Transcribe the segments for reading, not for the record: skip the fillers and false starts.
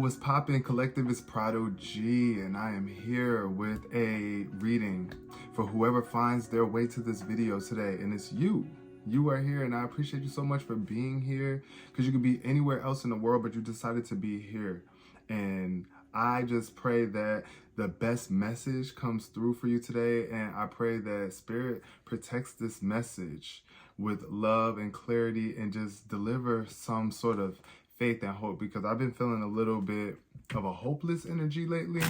What's poppin', collective? Is Prado G, and I am here with a reading for whoever finds their way to this video today, and it's you. You are here, and I appreciate you so much for being here, because you could be anywhere else in the world, but you decided to be here. And I just pray that the best message comes through for you today, and I pray that Spirit protects this message with love and clarity and just deliver some sort of faith and hope, because I've been feeling a little bit of a hopeless energy lately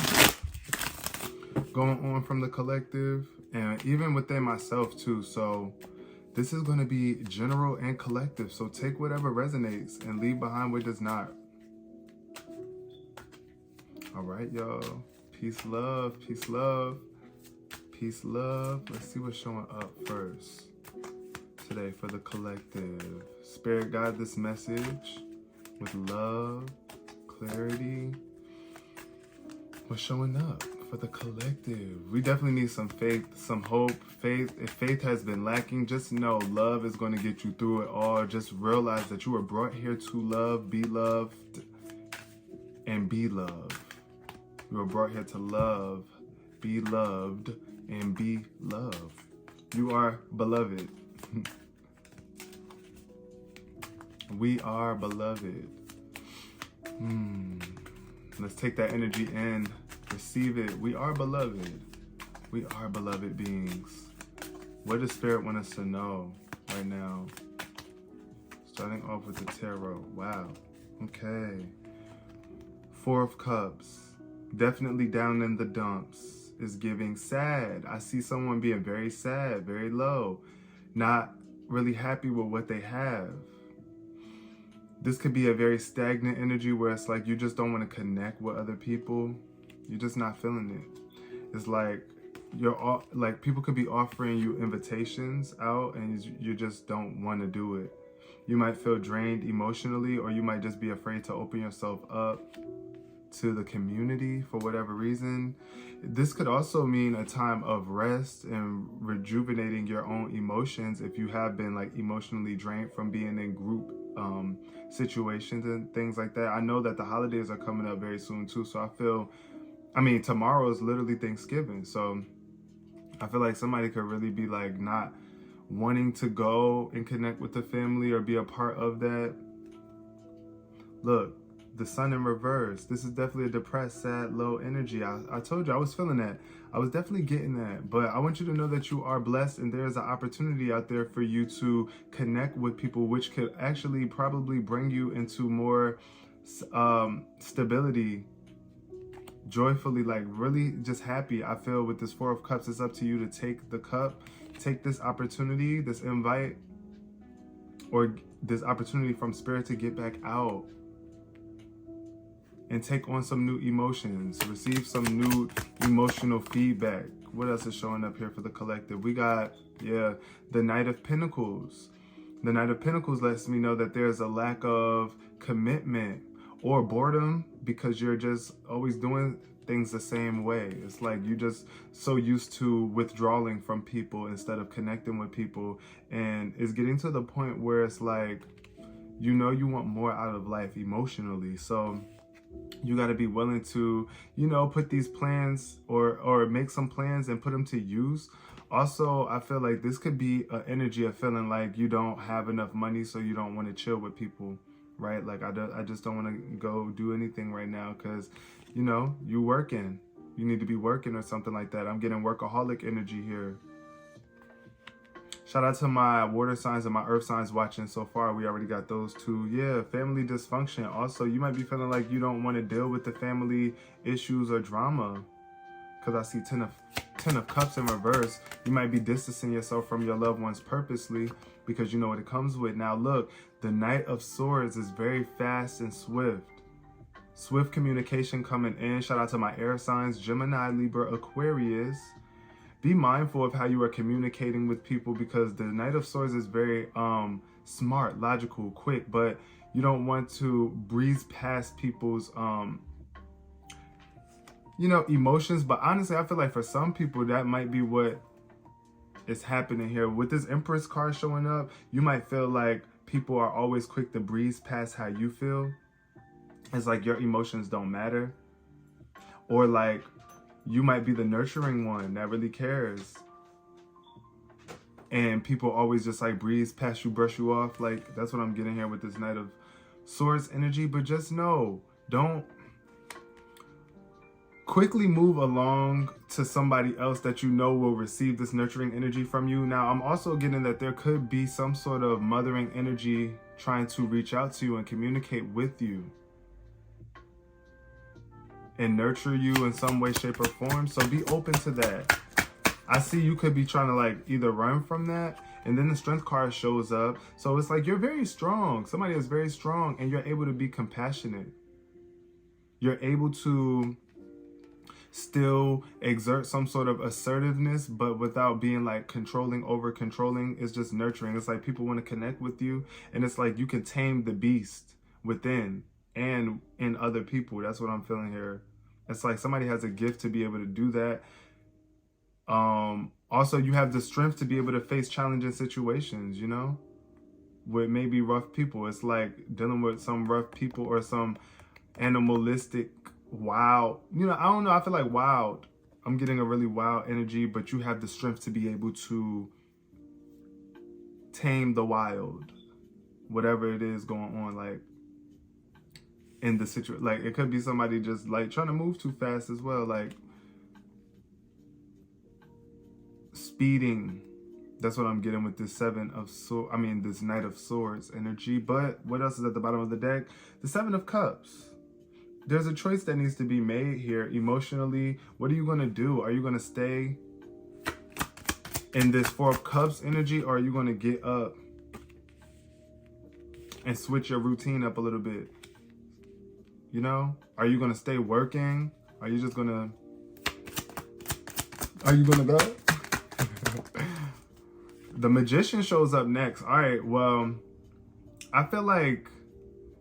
going on from the collective and even within myself too. So this is going to be general and collective, so take whatever resonates and leave behind what does not. All right, y'all. Peace, love, peace, love, peace, love. Let's see what's showing up first today for the collective. Spirit, guide this message with love, clarity. What's showing up for the collective? We definitely need some faith, some hope. Faith, if faith has been lacking, just know love is going to get you through it all. Just realize that you were brought here to love, be loved, and be loved. You were brought here to love, be loved, and be loved. You are beloved. We are beloved. Let's take that energy in, receive it. We are beloved. We are beloved beings. What does Spirit want us to know right now? Starting off with the tarot. Wow. Okay. Four of Cups. Definitely down in the dumps. Is giving sad. I see someone being very sad, very low, not really happy with what they have. This could be a very stagnant energy where it's like you just don't want to connect with other people. You're just not feeling it. It's like people could be offering you invitations out and you just don't want to do it. You might feel drained emotionally, or you might just be afraid to open yourself up to the community for whatever reason. This could also mean a time of rest and rejuvenating your own emotions if you have been like emotionally drained from being in group situations and things like that. I know that the holidays are coming up very soon too, so tomorrow is literally Thanksgiving, so I feel like somebody could really be like not wanting to go and connect with the family or be a part of that. Look, the sun in reverse. This is definitely a depressed, sad, low energy. I told you I was feeling that. I was definitely getting that. But I want you to know that you are blessed, and there's an opportunity out there for you to connect with people, which could actually probably bring you into more stability, joyfully, like really just happy. I feel with this Four of Cups, it's up to you to take the cup, take this opportunity, this invite, or this opportunity from Spirit to get back out and take on some new emotions, receive some new emotional feedback. What else is showing up here for the collective? We got, the Knight of Pentacles. The Knight of Pentacles lets me know that there's a lack of commitment or boredom because you're just always doing things the same way. It's like you just so used to withdrawing from people instead of connecting with people. And it's getting to the point where it's like, you want more out of life emotionally. So you got to be willing to, put these plans or make some plans and put them to use. Also, I feel like this could be an energy of feeling like you don't have enough money, so you don't want to chill with people, right? Like I just don't want to go do anything right now because, you working. You need to be working or something like that. I'm getting workaholic energy here. Shout out to my water signs and my earth signs watching so far. We already got those two. Yeah, family dysfunction. Also, you might be feeling like you don't want to deal with the family issues or drama. Because I see 10 of Cups in reverse. You might be distancing yourself from your loved ones purposely because you know what it comes with. Now look, the Knight of Swords is very fast and swift. Swift communication coming in. Shout out to my air signs, Gemini, Libra, Aquarius. Be mindful of how you are communicating with people, because the Knight of Swords is very smart, logical, quick, but you don't want to breeze past people's emotions. But honestly, I feel like for some people that might be what is happening here. With this Empress card showing up, you might feel like people are always quick to breeze past how you feel. It's like your emotions don't matter. Or like you might be the nurturing one that really cares. And people always just like breeze past you, brush you off. Like that's what I'm getting here with this Knight of Swords energy. But just know, don't quickly move along to somebody else that you know will receive this nurturing energy from you. Now, I'm also getting that there could be some sort of mothering energy trying to reach out to you and communicate with you and nurture you in some way, shape, or form. So be open to that. I see you could be trying to like either run from that, and then the Strength card shows up. So it's like you're very strong. Somebody is very strong, and you're able to be compassionate. You're able to still exert some sort of assertiveness, but without being like controlling over controlling. It's just nurturing. It's like people want to connect with you, and it's like you can tame the beast within and in other people. That's what I'm feeling here. It's like somebody has a gift to be able to do that. Also, you have the strength to be able to face challenging situations, you know, with maybe rough people. It's like dealing with some rough people or some animalistic, wild, you know, I don't know. I feel like wild. I'm getting a really wild energy, but you have the strength to be able to tame the wild, whatever it is going on, like in the situation. Like it could be somebody just like trying to move too fast as well, like speeding. That's what I'm getting with this this Knight of Swords energy. But what else is at the bottom of the deck? The Seven of Cups. There's a choice that needs to be made here emotionally. What are you going to do? Are you going to stay in this Four of Cups energy, or are you going to get up and switch your routine up a little bit? You know, are you going to stay working? Are you just going to, go? The Magician shows up next. All right, well, I feel like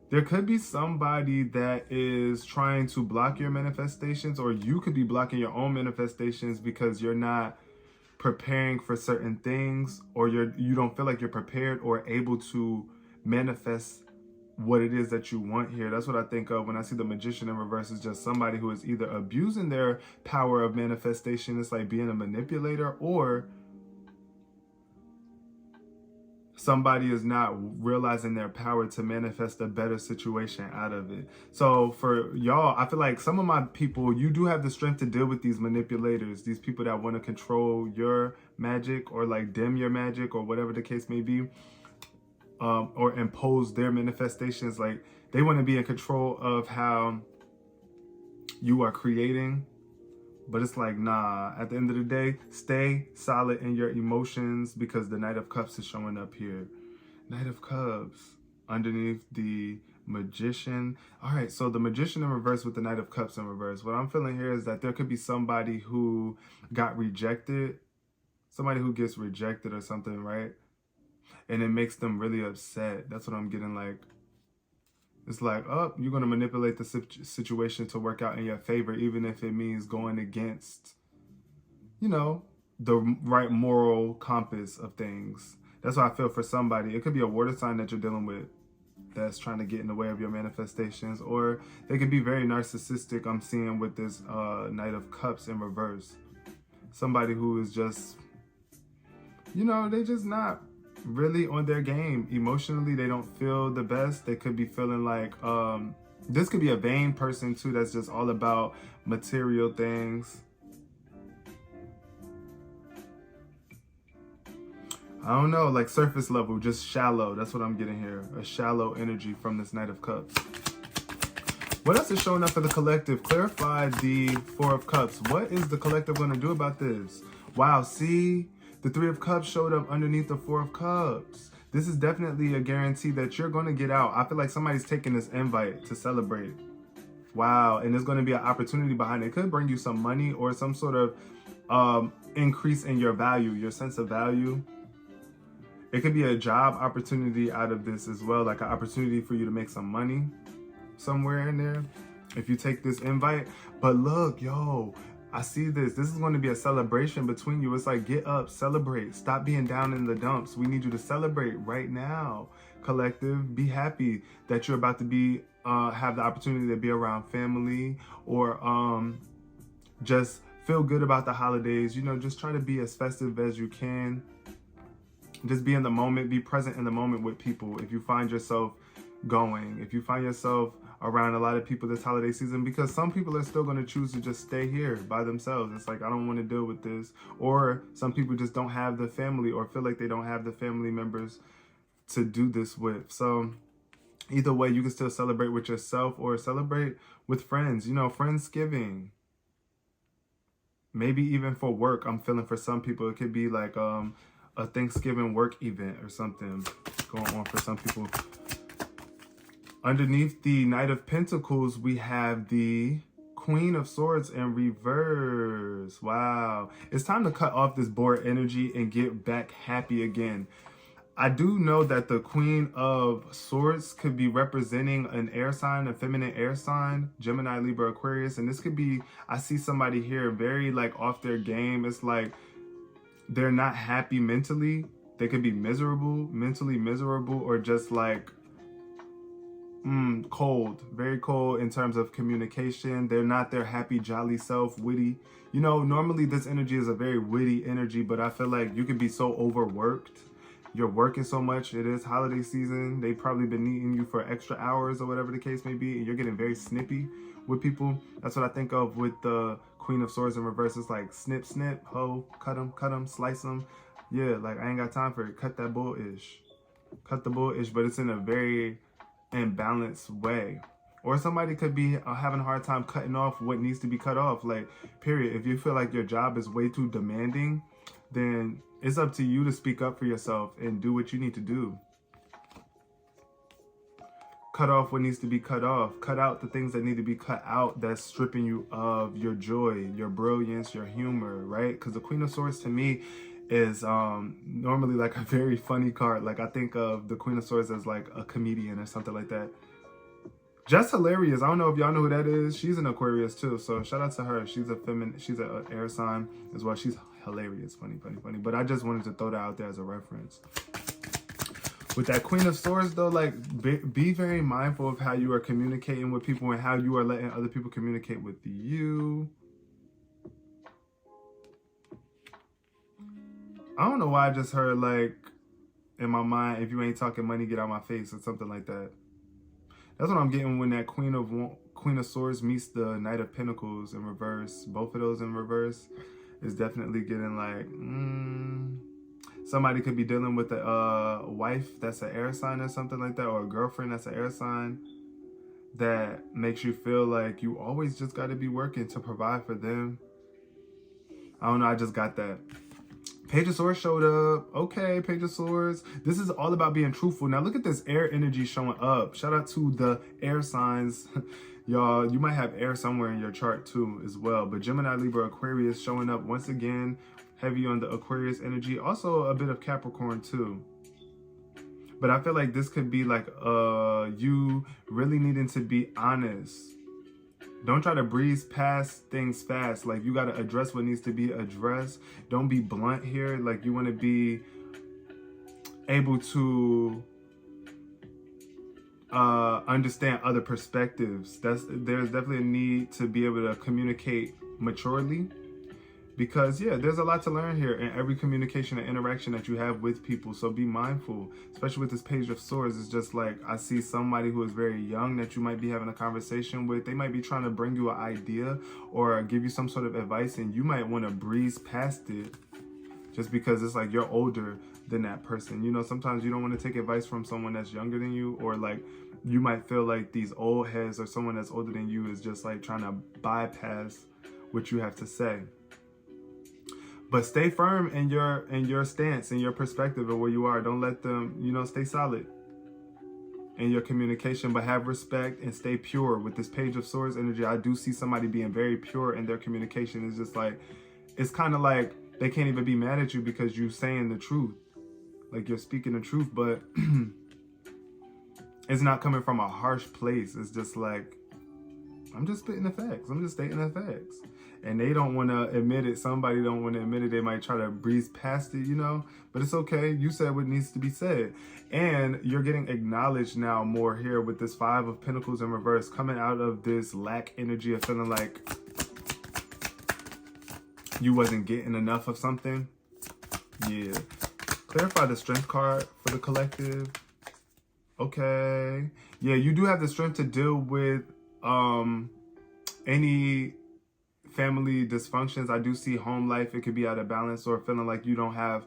there could be somebody that is trying to block your manifestations, or you could be blocking your own manifestations because you're not preparing for certain things, or you don't feel like you're prepared or able to manifest what it is that you want here. That's what I think of when I see the Magician in reverse. Is just somebody who is either abusing their power of manifestation. It's like being a manipulator, or somebody is not realizing their power to manifest a better situation out of it. So for y'all, I feel like some of my people, you do have the strength to deal with these manipulators, these people that want to control your magic or like dim your magic or whatever the case may be, or impose their manifestations. Like they want to be in control of how you are creating. But it's like, nah, at the end of the day, stay solid in your emotions, because the Knight of Cups is showing up here. Knight of Cups underneath the Magician. All right, so the Magician in reverse with the Knight of Cups in reverse. What I'm feeling here is that there could be somebody who got rejected, somebody who gets rejected or something, right? And it makes them really upset. That's what I'm getting like. It's like, oh, you're going to manipulate the situation to work out in your favor, even if it means going against, you know, the right moral compass of things. That's what I feel for somebody. It could be a water sign that you're dealing with that's trying to get in the way of your manifestations, or they could be very narcissistic. I'm seeing with this Knight of Cups in reverse. Somebody who is just, you know, they just not really on their game emotionally. They don't feel the best. They could be feeling like this could be a vain person too, that's just all about material things. I don't know, like surface level, just shallow. That's what I'm getting here, a shallow energy from this Knight of Cups. What else is showing up for the collective? Clarify the Four of Cups. What is the collective going to do about this? Wow, see, the Three of Cups showed up underneath the Four of Cups. This is definitely a guarantee that you're going to get out. I feel like somebody's taking this invite to celebrate. Wow, and there's going to be an opportunity behind it. It could bring you some money or some sort of increase in your value, your sense of value. It could be a job opportunity out of this as well, like an opportunity for you to make some money somewhere in there if you take this invite. But look, yo, I see this. This is going to be a celebration between you. It's like, get up, celebrate. Stop being down in the dumps. We need you to celebrate right now. Collective, be happy that you're about to be have the opportunity to be around family, or just feel good about the holidays. You know, just try to be as festive as you can. Just be in the moment, be present in the moment with people. If you find yourself going, if you find yourself around a lot of people this holiday season, because some people are still going to choose to just stay here by themselves. It's like, I don't want to deal with this. Or some people just don't have the family, or feel like they don't have the family members to do this with. So either way, you can still celebrate with yourself or celebrate with friends. You know, Friendsgiving. Maybe even for work, I'm feeling for some people, it could be like a Thanksgiving work event or something going on for some people. Underneath the Knight of Pentacles, we have the Queen of Swords in reverse. Wow. It's time to cut off this bored energy and get back happy again. I do know that the Queen of Swords could be representing an air sign, a feminine air sign, Gemini, Libra, Aquarius. And this could be, I see somebody here very like off their game. It's like they're not happy mentally. They could be miserable, mentally miserable, or just like cold, very cold in terms of communication. They're not their happy, jolly self, witty. You know, normally this energy is a very witty energy, but I feel like you could be so overworked. You're working so much. It is holiday season. They've probably been needing you for extra hours or whatever the case may be, and you're getting very snippy with people. That's what I think of with the Queen of Swords in reverse. It's like snip, snip, ho, cut them, slice them. Yeah, like I ain't got time for it. Cut that bull-ish. Cut the bull-ish, but it's in a very imbalanced way. Or somebody could be having a hard time cutting off what needs to be cut off, like, period. If you feel like your job is way too demanding, then it's up to you to speak up for yourself and do what you need to do. Cut off what needs to be cut off. Cut out the things that need to be cut out that's stripping you of your joy, your brilliance, your humor, right? Because the Queen of Swords to me is normally like a very funny card. Like I think of the Queen of Swords as like a comedian or something like that. Just hilarious. I don't know if y'all know who that is. She's an Aquarius too, so shout out to her. She's an air sign as well. She's hilarious, funny. But I just wanted to throw that out there as a reference. With that Queen of Swords though, like be very mindful of how you are communicating with people and how you are letting other people communicate with you. I don't know why I just heard like in my mind, if you ain't talking money, get out my face, or something like that. That's what I'm getting when that Queen of Swords meets the Knight of Pentacles in reverse. Both of those in reverse is definitely getting like, somebody could be dealing with a wife that's an air sign or something like that, or a girlfriend that's an air sign that makes you feel like you always just got to be working to provide for them. I don't know, I just got that. Page of Swords showed up. Okay, Page of Swords. This is all about being truthful. Now look at this air energy showing up. Shout out to the air signs. Y'all, you might have air somewhere in your chart too as well. But Gemini, Libra, Aquarius showing up once again. Heavy on the Aquarius energy. Also a bit of Capricorn too. But I feel like this could be like you really needing to be honest. Don't try to breeze past things fast. Like you got to address what needs to be addressed. Don't be blunt here. Like you want to be able to understand other perspectives. There's definitely a need to be able to communicate maturely. Because, yeah, there's a lot to learn here in every communication and interaction that you have with people. So be mindful, especially with this Page of Swords. It's just like I see somebody who is very young that you might be having a conversation with. They might be trying to bring you an idea or give you some sort of advice, and you might want to breeze past it just because it's like you're older than that person. You know, sometimes you don't want to take advice from someone that's younger than you, or like you might feel like these old heads or someone that's older than you is just like trying to bypass what you have to say. But stay firm in your stance and your perspective of where you are. Don't let them, you know, stay solid in your communication, but have respect and stay pure. With this Page of Swords energy, I do see somebody being very pure in their communication. It's just like, it's kind of like they can't even be mad at you because you're saying the truth. Like you're speaking the truth, but it's not coming from a harsh place. It's just like, I'm just spitting the facts. I'm just stating the facts. and they don't want to admit it. Somebody don't want to admit it. They might try to breeze past it, you know, but it's okay. You said what needs to be said, and you're getting acknowledged now more here with this 5 of Pentacles in reverse, coming out of this lack energy of feeling like you wasn't getting enough of something. Yeah. Clarify the Strength card for the collective. Okay. Yeah, you do have the strength to deal with any family dysfunctions. I do see home life. It could be out of balance or feeling like you don't have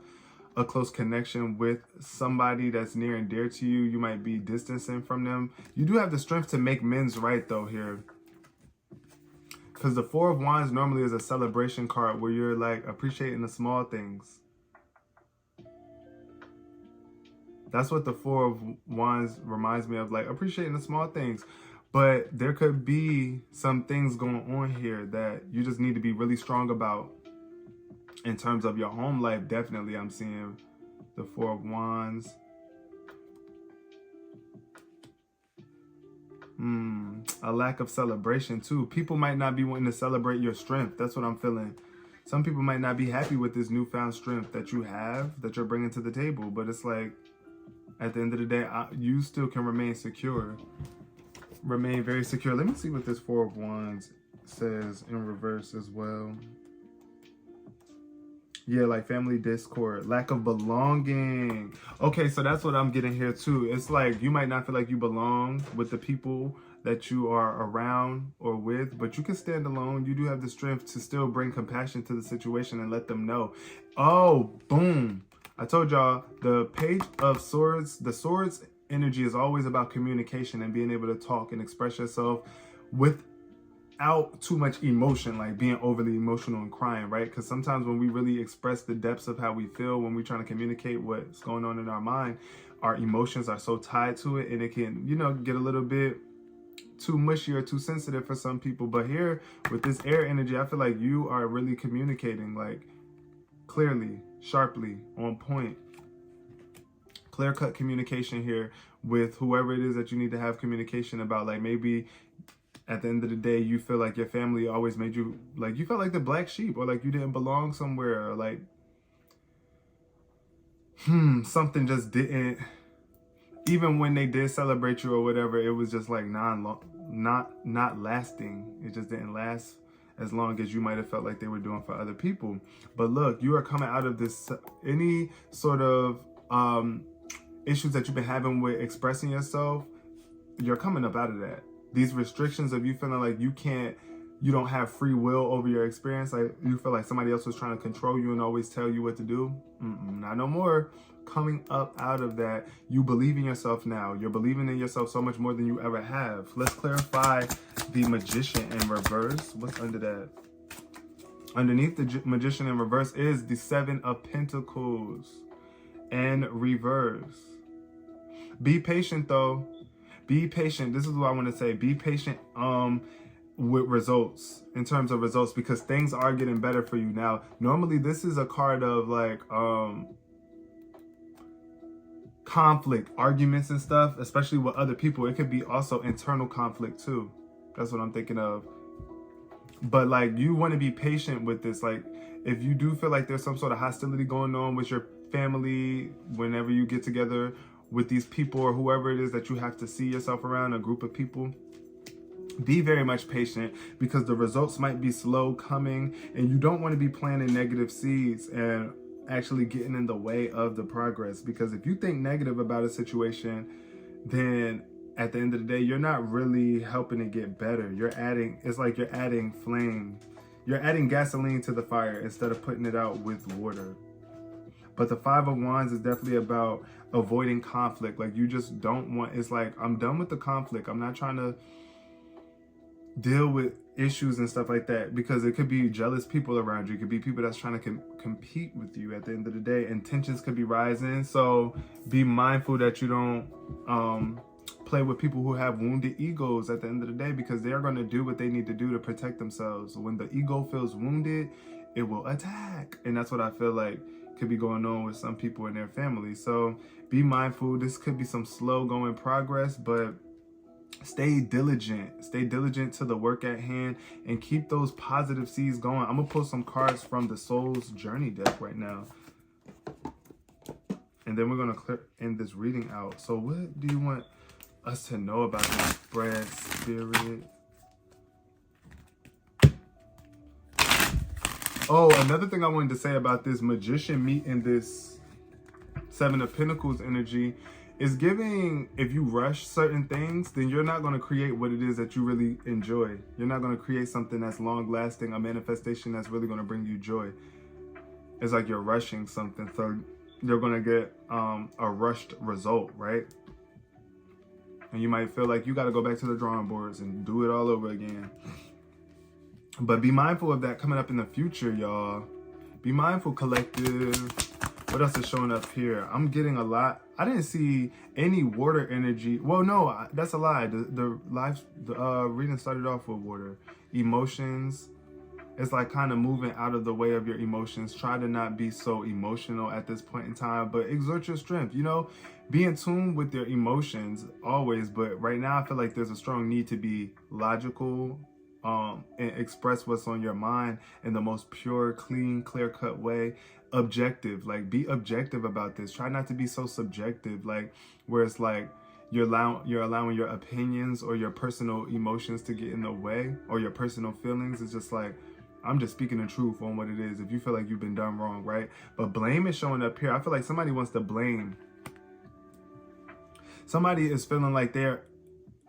a close connection with somebody that's near and dear to you. You might be distancing from them. You do have the strength to make men's right though here. Because the 4 of Wands normally is a celebration card where you're like appreciating the small things. That's what the 4 of Wands reminds me of, like appreciating the small things. But there could be some things going on here that you just need to be really strong about in terms of your home life. Definitely, I'm seeing the 4 of Wands. A lack of celebration too. People might not be wanting to celebrate your strength. That's what I'm feeling. Some people might not be happy with this newfound strength that you have, that you're bringing to the table. But it's like, at the end of the day, you still can remain secure. Remain very secure. Let me see what this 4 of Wands says in reverse as well. Yeah, like family discord, lack of belonging. Okay, so that's what I'm getting here too. It's like you might not feel like you belong with the people that you are around or with, but you can stand alone. You do have the strength to still bring compassion to the situation and let them know. Oh, boom. I told y'all the Page of Swords, the Swords energy is always about communication and being able to talk and express yourself without too much emotion, like being overly emotional and crying, right? Because sometimes when we really express the depths of how we feel, when we're trying to communicate what's going on in our mind, our emotions are so tied to it, and it can, you know, get a little bit too mushy or too sensitive for some people. But here with this air energy, I feel like you are really communicating like clearly, sharply, on point. Clear-cut communication here with whoever it is that you need to have communication about. Like maybe at the end of the day, you feel like your family always made you, like you felt like the black sheep, or like you didn't belong somewhere, or like something just didn't, even when they did celebrate you or whatever, it was just like not lasting. It just didn't last as long as you might have felt like they were doing for other people. But look, you are coming out of this, any sort of issues that you've been having with expressing yourself, you're coming up out of that. These restrictions of you feeling like you don't have free will over your experience, like you feel like somebody else was trying to control you and always tell you what to do. Not no more. Coming up out of that, you believe in yourself now. You're believing in yourself so much more than you ever have. Let's clarify the Magician in reverse. What's under that? Underneath the Magician in reverse is the 7 of Pentacles in reverse. Be patient though. Be patient. This is what I want to say. Be patient with results, in terms of results, because things are getting better for you now. Normally this is a card of like conflict, arguments and stuff, especially with other people. It could be also internal conflict too. That's what I'm thinking of. But like, you want to be patient with this. Like, if you do feel like there's some sort of hostility going on with your family, whenever you get together with these people or whoever it is that you have to see yourself around, a group of people, be very much patient, because the results might be slow coming, and you don't want to be planting negative seeds and actually getting in the way of the progress. Because if you think negative about a situation, then at the end of the day, you're not really helping it get better. You're adding, it's like you're adding flame. You're adding gasoline to the fire instead of putting it out with water. But the 5 of Wands is definitely about avoiding conflict. Like, you just don't want, it's like, I'm done with the conflict. I'm not trying to deal with issues and stuff like that, because it could be jealous people around you. It could be people that's trying to compete with you at the end of the day, and tensions could be rising. So be mindful that you don't play with people who have wounded egos at the end of the day, because they're going to do what they need to do to protect themselves. When the ego feels wounded, it will attack. And that's what I feel like could be going on with some people in their family. So be mindful. This could be some slow going progress, but Stay diligent. Stay diligent to the work at hand and keep those positive seeds going. I'm going to pull some cards from the Soul's Journey deck right now. And then we're going to end this reading out. So what do you want us to know about this spread, Spirit? Oh, another thing I wanted to say about this Magician meet in this Seven of Pentacles energy is giving, if you rush certain things, then you're not going to create what it is that you really enjoy. You're not going to create something that's long lasting, a manifestation that's really going to bring you joy. It's like you're rushing something, so you're going to get a rushed result, right? And you might feel like you got to go back to the drawing boards and do it all over again. But be mindful of that coming up in the future, y'all. Be mindful, collective. What else is showing up here? I'm getting a lot. I didn't see any water energy. Well, no, that's a lie. The reading started off with water. Emotions. It's like kind of moving out of the way of your emotions. Try to not be so emotional at this point in time, but exert your strength. You know, be in tune with your emotions always. But right now, I feel like there's a strong need to be logical and express what's on your mind in the most pure, clean, clear-cut way. Objective, like be objective about this. Try not to be so subjective, like where it's like you're allowing your opinions or your personal emotions to get in the way, or your personal feelings. It's just like, I'm just speaking the truth on what it is. If you feel like you've been done wrong, right? But blame is showing up here. I feel like somebody wants to blame. Somebody is feeling like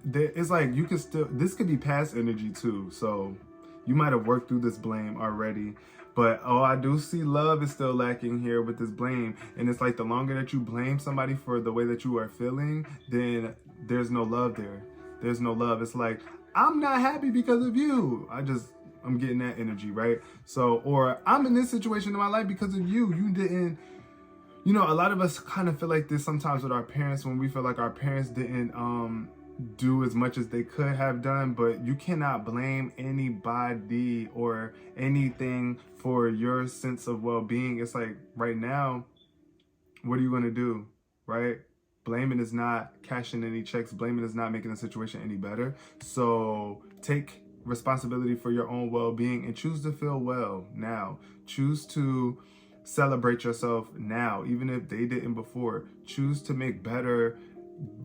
it's like you can still, this could be past energy too. So you might have worked through this blame already. But, oh, I do see love is still lacking here with this blame. And it's like the longer that you blame somebody for the way that you are feeling, then there's no love there. There's no love. It's like, I'm not happy because of you. I'm getting that energy, right? So, or I'm in this situation in my life because of you. You didn't, you know, a lot of us kind of feel like this sometimes with our parents, when we feel like our parents didn't do as much as they could have done. But you cannot blame anybody or anything for your sense of well-being. It's like right now, what are you going to do, right? Blaming is not cashing any checks. Blaming is not making the situation any better. So take responsibility for your own well-being and choose to feel well now. Choose to celebrate yourself now, even if they didn't before. Choose to make better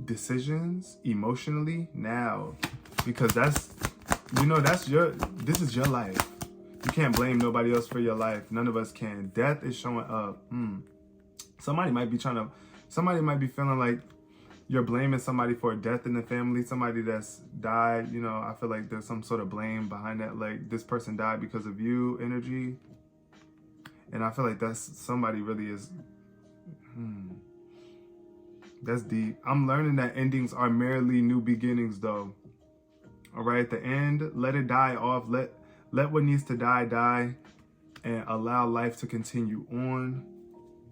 decisions emotionally now, because that's, you know, this is your life. You can't blame nobody else for your life. None of us can. Death is showing up. Somebody might be feeling like you're blaming somebody for a death in the family, somebody that's died. You know, I feel like there's some sort of blame behind that, like this person died because of you energy. And I feel like that's somebody really is that's deep. I'm learning that endings are merely new beginnings, though. All right, at the end, let it die off. Let what needs to die, and allow life to continue on.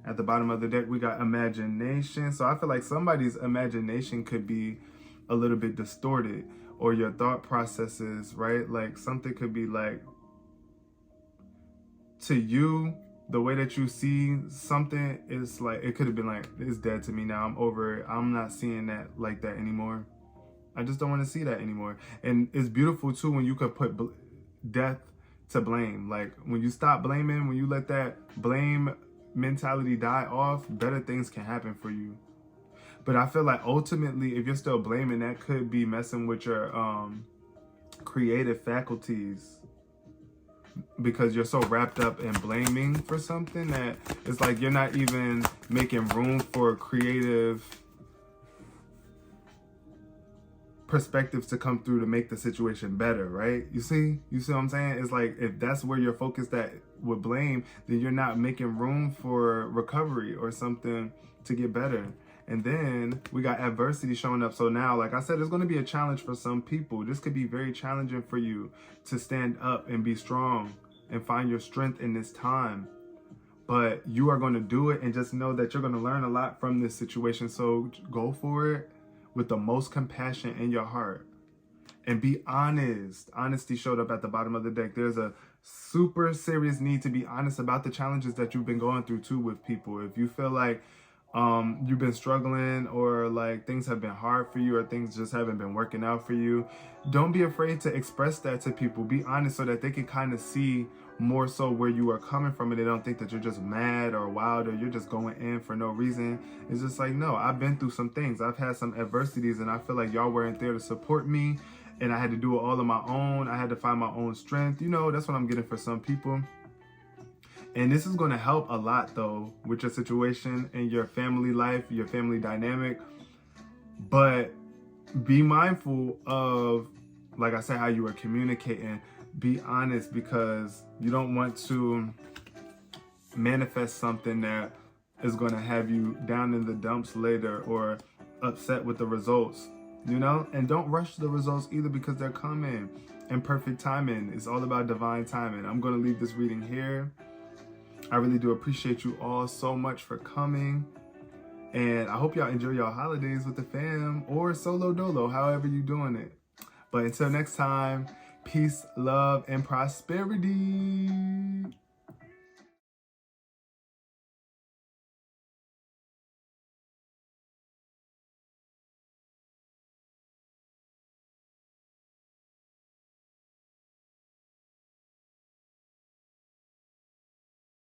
At the bottom of the deck, we got imagination. So I feel like somebody's imagination could be a little bit distorted, or your thought processes, right? Like something could be like, to you, the way that you see something is like, it could have been like, it's dead to me now. I'm over it. I'm not seeing that like that anymore. I just don't want to see that anymore. And it's beautiful too when you could put death to blame. Like when you stop blaming, when you let that blame mentality die off, better things can happen for you. But I feel like ultimately, if you're still blaming, that could be messing with your creative faculties, because you're so wrapped up in blaming for something that it's like you're not even making room for creative perspectives to come through to make the situation better, right? You see what I'm saying? It's like, if that's where you're focused at with blame, then you're not making room for recovery or something to get better. And then we got adversity showing up. So now, like I said, it's going to be a challenge for some people. This could be very challenging for you to stand up and be strong and find your strength in this time. But you are going to do it, and just know that you're going to learn a lot from this situation. So go for it with the most compassion in your heart. And be honest. Honesty showed up at the bottom of the deck. There's a super serious need to be honest about the challenges that you've been going through too with people. If you feel like you've been struggling, or like things have been hard for you, or things just haven't been working out for you, don't be afraid to express that to people. Be honest so that they can kind of see more so where you are coming from, and they don't think that you're just mad or wild or you're just going in for no reason. It's just like, no, I've been through some things. I've had some adversities, and I feel like y'all weren't there to support me, and I had to do it all on my own. I had to find my own strength. You know, that's what I'm getting for some people. And this is going to help a lot, though, with your situation and your family life, your family dynamic. But be mindful of, like I said, how you are communicating. Be honest, because you don't want to manifest something that is going to have you down in the dumps later or upset with the results, you know? And don't rush the results either, because they're coming in perfect timing. It's all about divine timing. I'm going to leave this reading here. I really do appreciate you all so much for coming. And I hope y'all enjoy your holidays with the fam, or solo dolo, however you're doing it. But until next time, peace, love, and prosperity.